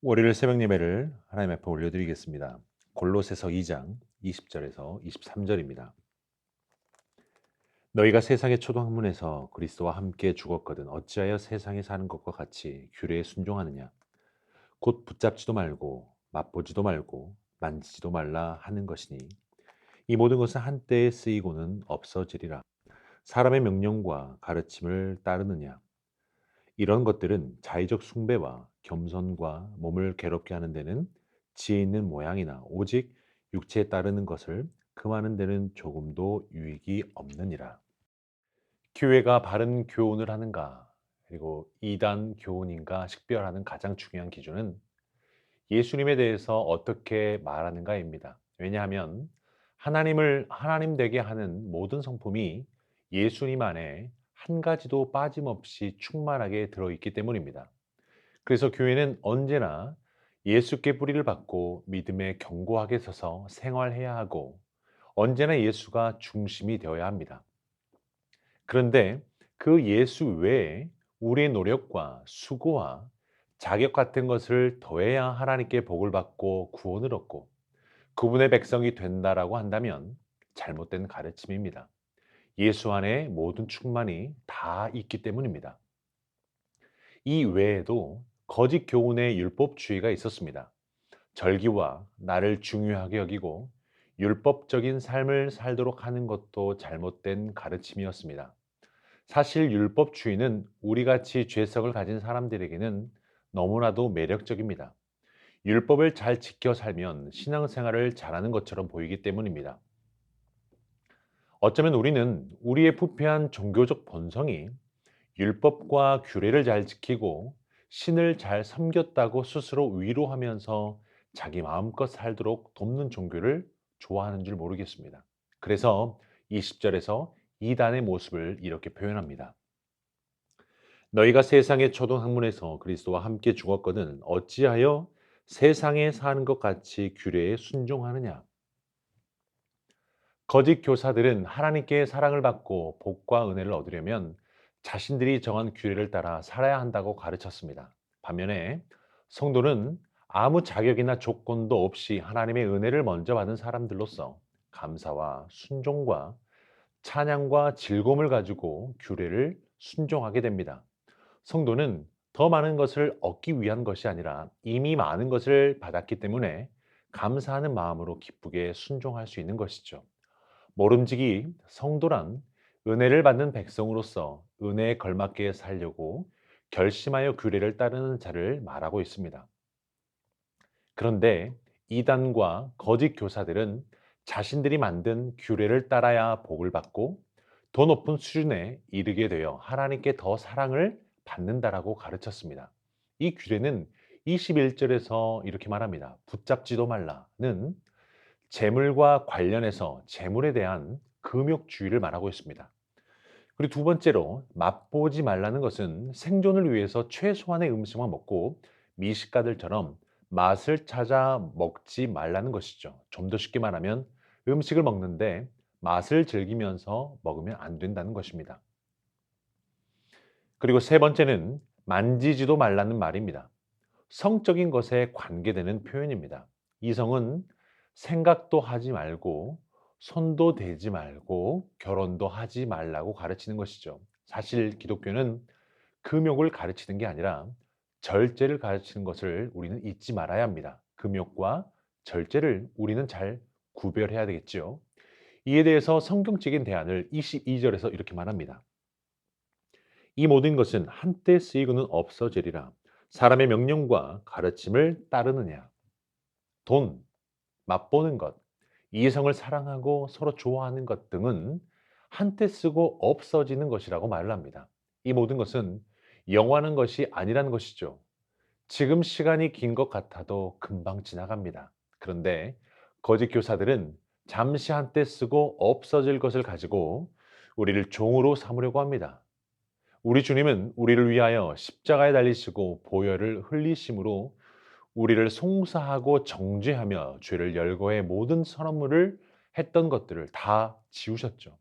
월요일 새벽 예배를 하나님 앞에 올려드리겠습니다. 골로새서 2장 20절에서 23절입니다. 너희가 세상의 초동학문에서 그리스도와 함께 죽었거든 어찌하여 세상에 사는 것과 같이 규례에 순종하느냐. 곧 붙잡지도 말고 맛보지도 말고 만지지도 말라 하는 것이니 이 모든 것은 한때에 쓰이고는 없어지리라. 사람의 명령과 가르침을 따르느냐. 이런 것들은 자의적 숭배와 겸손과 몸을 괴롭게 하는 데는 지혜 있는 모양이나 오직 육체에 따르는 것을 금하는 데는 조금도 유익이 없느니라. 교회가 바른 교훈을 하는가, 그리고 이단 교훈인가 식별하는 가장 중요한 기준은 예수님에 대해서 어떻게 말하는가입니다. 왜냐하면 하나님을 하나님 되게 하는 모든 성품이 예수님 안에 한 가지도 빠짐없이 충만하게 들어있기 때문입니다. 그래서 교회는 언제나 예수께 뿌리를 받고 믿음에 견고하게 서서 생활해야 하고 언제나 예수가 중심이 되어야 합니다. 그런데 그 예수 외에 우리의 노력과 수고와 자격 같은 것을 더해야 하나님께 복을 받고 구원을 얻고 그분의 백성이 된다라고 한다면 잘못된 가르침입니다. 예수 안에 모든 충만이 다 있기 때문입니다. 이 외에도 거짓 교훈의 율법주의가 있었습니다. 절기와 날을 중요하게 여기고 율법적인 삶을 살도록 하는 것도 잘못된 가르침이었습니다. 사실 율법주의는 우리같이 죄성을 가진 사람들에게는 너무나도 매력적입니다. 율법을 잘 지켜 살면 신앙생활을 잘하는 것처럼 보이기 때문입니다. 어쩌면 우리는 우리의 부패한 종교적 본성이 율법과 규례를 잘 지키고 신을 잘 섬겼다고 스스로 위로하면서 자기 마음껏 살도록 돕는 종교를 좋아하는 줄 모르겠습니다. 그래서 20절에서 이단의 모습을 이렇게 표현합니다. 너희가 세상의 초동 학문에서 그리스도와 함께 죽었거든 어찌하여 세상에 사는 것 같이 규례에 순종하느냐. 거짓 교사들은 하나님께 사랑을 받고 복과 은혜를 얻으려면 자신들이 정한 규례를 따라 살아야 한다고 가르쳤습니다. 반면에 성도는 아무 자격이나 조건도 없이 하나님의 은혜를 먼저 받은 사람들로서 감사와 순종과 찬양과 즐거움을 가지고 규례를 순종하게 됩니다. 성도는 더 많은 것을 얻기 위한 것이 아니라 이미 많은 것을 받았기 때문에 감사하는 마음으로 기쁘게 순종할 수 있는 것이죠. 모름지기 성도란 은혜를 받는 백성으로서 은혜에 걸맞게 살려고 결심하여 규례를 따르는 자를 말하고 있습니다. 그런데 이단과 거짓 교사들은 자신들이 만든 규례를 따라야 복을 받고 더 높은 수준에 이르게 되어 하나님께 더 사랑을 받는다라고 가르쳤습니다. 이 규례는 21절에서 이렇게 말합니다. 붙잡지도 말라는 재물과 관련해서 재물에 대한 금욕주의를 말하고 있습니다. 그리고 두 번째로 맛보지 말라는 것은 생존을 위해서 최소한의 음식만 먹고 미식가들처럼 맛을 찾아 먹지 말라는 것이죠. 좀 더 쉽게 말하면 음식을 먹는데 맛을 즐기면서 먹으면 안 된다는 것입니다. 그리고 세 번째는 만지지도 말라는 말입니다. 성적인 것에 관계되는 표현입니다. 이성은 생각도 하지 말고 손도 대지 말고 결혼도 하지 말라고 가르치는 것이죠. 사실 기독교는 금욕을 가르치는 게 아니라 절제를 가르치는 것을 우리는 잊지 말아야 합니다. 금욕과 절제를 우리는 잘 구별해야 되겠죠. 이에 대해서 성경적인 대안을 22절에서 이렇게 말합니다. 이 모든 것은 한때 쓰이고는 없어지리라. 사람의 명령과 가르침을 따르느냐. 돈, 맛보는 것, 이성을 사랑하고 서로 좋아하는 것 등은 한때 쓰고 없어지는 것이라고 말을 합니다. 이 모든 것은 영원한 것이 아니라는 것이죠. 지금 시간이 긴 것 같아도 금방 지나갑니다. 그런데 거짓 교사들은 잠시 한때 쓰고 없어질 것을 가지고 우리를 종으로 삼으려고 합니다. 우리 주님은 우리를 위하여 십자가에 달리시고 보혈을 흘리심으로 우리를 송사하고 정죄하며 죄를 열거해 모든 선언문을 했던 것들을 다 지우셨죠.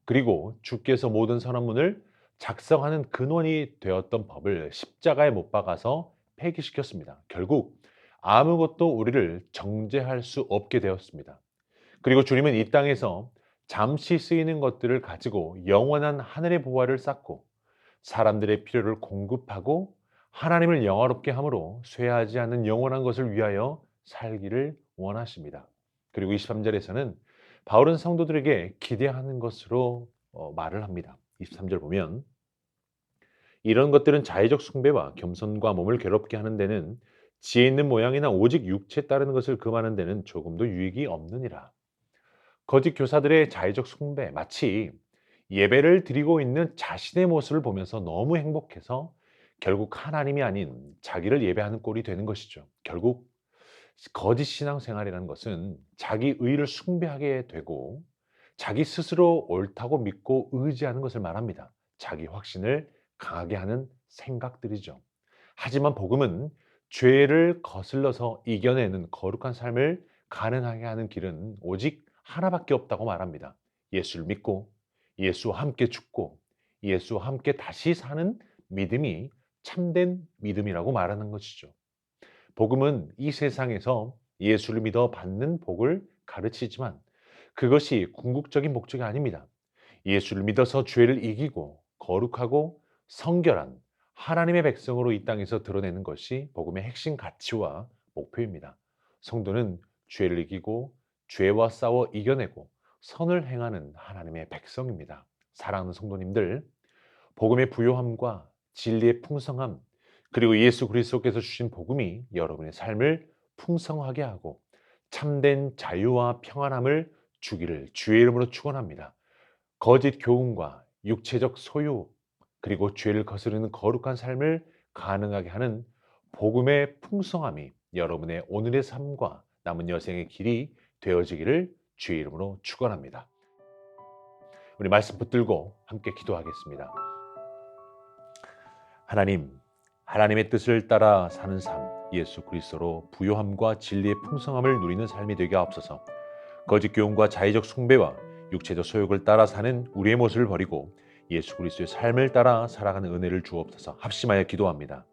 그리고 주께서 모든 선언문을 작성하는 근원이 되었던 법을 십자가에 못 박아서 폐기시켰습니다. 결국 아무것도 우리를 정죄할 수 없게 되었습니다. 그리고 주님은 이 땅에서 잠시 쓰이는 것들을 가지고 영원한 하늘의 보화를 쌓고 사람들의 필요를 공급하고 하나님을 영화롭게 함으로 쇠하지 않는 영원한 것을 위하여 살기를 원하십니다. 그리고 23절에서는 바울은 성도들에게 기대하는 것으로 말을 합니다. 23절 보면 이런 것들은 자의적 숭배와 겸손과 몸을 괴롭게 하는 데는 지혜 있는 모양이나 오직 육체에 따르는 것을 금하는 데는 조금도 유익이 없느니라. 거짓 교사들의 자의적 숭배, 마치 예배를 드리고 있는 자신의 모습을 보면서 너무 행복해서 결국 하나님이 아닌 자기를 예배하는 꼴이 되는 것이죠. 결국 거짓 신앙생활이라는 것은 자기 의를 숭배하게 되고 자기 스스로 옳다고 믿고 의지하는 것을 말합니다. 자기 확신을 강하게 하는 생각들이죠. 하지만 복음은 죄를 거슬러서 이겨내는 거룩한 삶을 가능하게 하는 길은 오직 하나밖에 없다고 말합니다. 예수를 믿고 예수와 함께 죽고 예수와 함께 다시 사는 믿음이 참된 믿음이라고 말하는 것이죠. 복음은 이 세상에서 예수를 믿어 받는 복을 가르치지만 그것이 궁극적인 목적이 아닙니다. 예수를 믿어서 죄를 이기고 거룩하고 성결한 하나님의 백성으로 이 땅에서 드러내는 것이 복음의 핵심 가치와 목표입니다. 성도는 죄를 이기고 죄와 싸워 이겨내고 선을 행하는 하나님의 백성입니다. 사랑하는 성도님들, 복음의 부요함과 진리의 풍성함, 그리고 예수 그리스도께서 주신 복음이 여러분의 삶을 풍성하게 하고 참된 자유와 평안함을 주기를 주의 이름으로 축원합니다. 거짓 교훈과 육체적 소유, 그리고 죄를 거스르는 거룩한 삶을 가능하게 하는 복음의 풍성함이 여러분의 오늘의 삶과 남은 여생의 길이 되어지기를 주의 이름으로 축원합니다. 우리 말씀 붙들고 함께 기도하겠습니다. 하나님, 하나님의 뜻을 따라 사는 삶, 예수 그리스도로 부요함과 진리의 풍성함을 누리는 삶이 되게 하옵소서. 거짓 교훈과 자의적 숭배와 육체적 소욕을 따라 사는 우리의 모습을 버리고 예수 그리스도의 삶을 따라 살아가는 은혜를 주옵소서. 합심하여 기도합니다.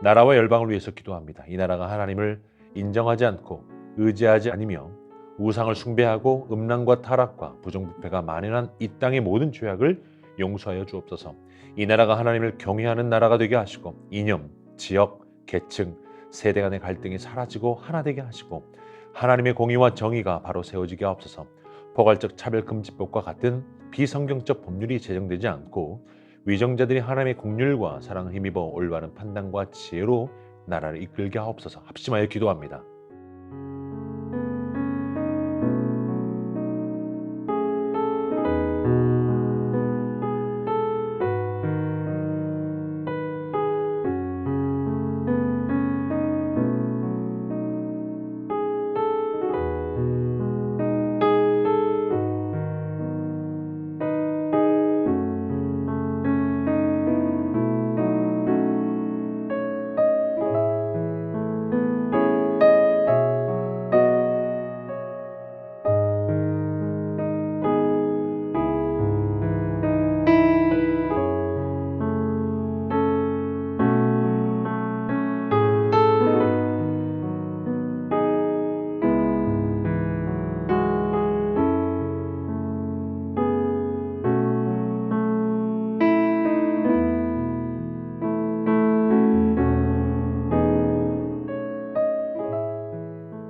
나라와 열방을 위해서 기도합니다. 이 나라가 하나님을 인정하지 않고 의지하지 않으며 우상을 숭배하고 음란과 타락과 부정부패가 만연한 이 땅의 모든 죄악을 용서하여 주옵소서. 이 나라가 하나님을 경외하는 나라가 되게 하시고 이념, 지역, 계층, 세대 간의 갈등이 사라지고 하나 되게 하시고 하나님의 공의와 정의가 바로 세워지게 하옵소서. 포괄적 차별금지법과 같은 비성경적 법률이 제정되지 않고 위정자들이 하나님의 긍휼과 사랑을 힘입어 올바른 판단과 지혜로 나라를 이끌게 하옵소서. 합심하여 기도합니다.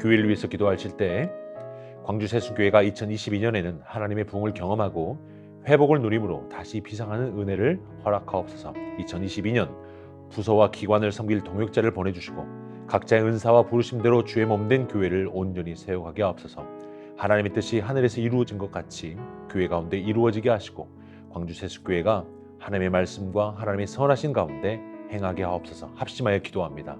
교회를 위해서 기도하실 때 광주 세수교회가 2022년에는 하나님의 부흥을 경험하고 회복을 누림으로 다시 비상하는 은혜를 허락하옵소서. 2022년 부서와 기관을 섬길 동역자를 보내주시고 각자의 은사와 부르심대로 주의 몸된 교회를 온전히 세워가게 하옵소서. 하나님의 뜻이 하늘에서 이루어진 것 같이 교회 가운데 이루어지게 하시고 광주 세수교회가 하나님의 말씀과 하나님의 선하신 가운데 행하게 하옵소서. 합심하여 기도합니다.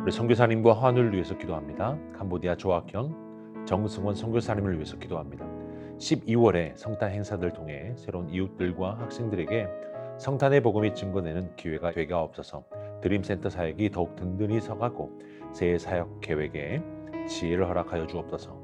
우리 선교사님과 환우를 위해서 기도합니다. 캄보디아 조학현, 정승원 선교사님을 위해서 기도합니다. 12월에 성탄 행사들 통해 새로운 이웃들과 학생들에게 성탄의 복음이 증거되는 기회가 되게 하옵소서. 드림센터 사역이 더욱 든든히 서가고 새해 사역 계획에 지혜를 허락하여 주옵소서.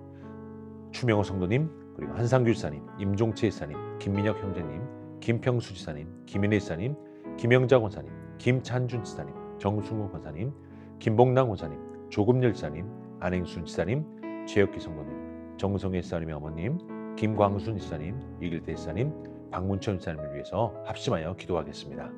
추명호 성도님, 그리고 한상규 지사님, 임종채 지사님, 김민혁 형제님, 김평수 지사님, 김인혜 지사님, 김영자 권사님, 김찬준 지사님, 정승우 권사님, 김봉남 권사님, 조금열 지사님, 안행순 지사님, 최혁기 성도님, 정성혜 지사님의 어머님, 김광순 지사님, 이길대 지사님, 박문천 지사님을 위해서 합심하여 기도하겠습니다.